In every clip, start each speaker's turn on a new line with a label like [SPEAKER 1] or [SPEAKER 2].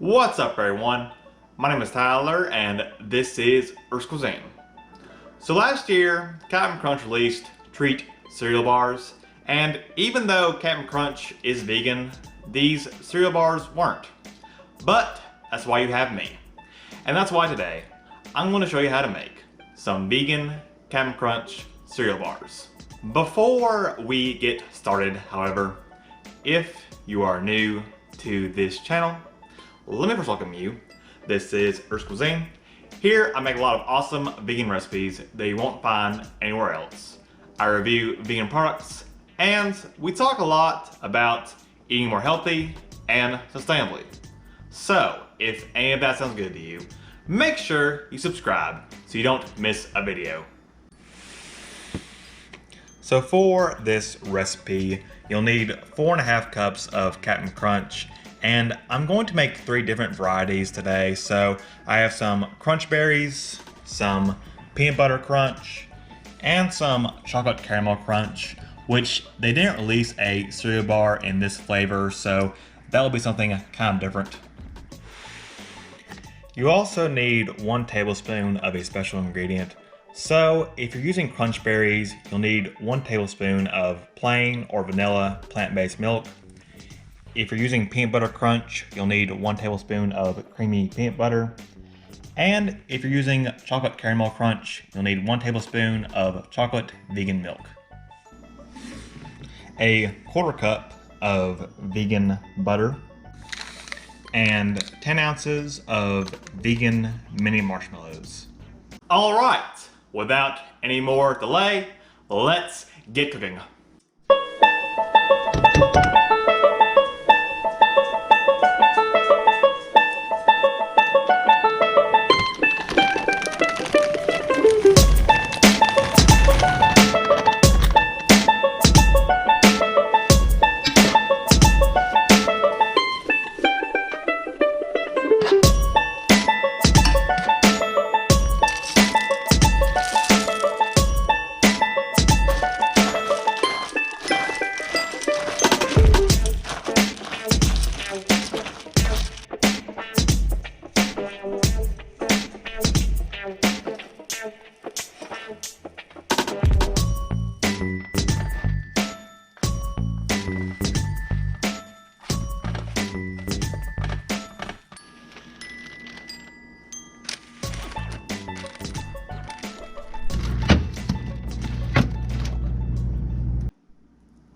[SPEAKER 1] What's up everyone? My name is Tyler and this is Earth's Cuisine. So last year, Captain Crunch released treat cereal bars, and even though Captain Crunch is vegan, these cereal bars weren't. But that's why you have me. And that's why today, I'm going to show you how to make some vegan Captain Crunch cereal bars. Before we get started, however, if you are new to this channel, let me first welcome you. This is Earth's Cuisine. Here I make a lot of awesome vegan recipes that you won't find anywhere else. I review vegan products and we talk a lot about eating more healthy and sustainably. So if any of that sounds good to you, make sure you subscribe so you don't miss a video. So for this recipe, you'll need 4.5 cups of Captain Crunch, and I'm going to make 3 different varieties today. So I have some Crunch Berries, some Peanut Butter Crunch, and some Chocolate Caramel Crunch, which they didn't release a cereal bar in this flavor, so that'll be something kind of different. You also need 1 tablespoon of a special ingredient. So if you're using Crunch Berries, you'll need 1 tablespoon of plain or vanilla plant-based milk. If you're using Peanut Butter Crunch, you'll need 1 tablespoon of creamy peanut butter. And if you're using Chocolate Caramel Crunch, you'll need 1 tablespoon of chocolate vegan milk. A 1/4 cup of vegan butter. And 10 ounces of vegan mini marshmallows. All right, without any more delay, let's get cooking.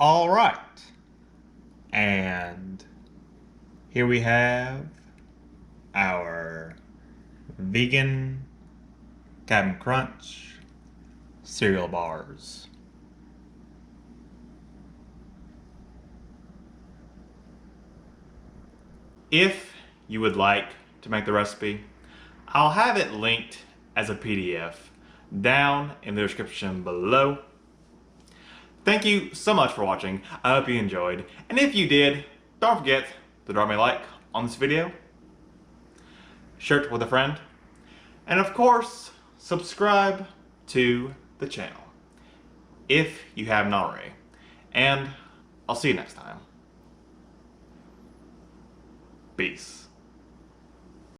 [SPEAKER 1] All right, and here we have our vegan Captain Crunch cereal bars. If you would like to make the recipe, I'll have it linked as a PDF down in the description below. Thank you so much for watching. I hope you enjoyed. And if you did, don't forget to drop me a like on this video, share it with a friend, and of course, subscribe to the channel if you haven't already. And I'll see you next time. Peace.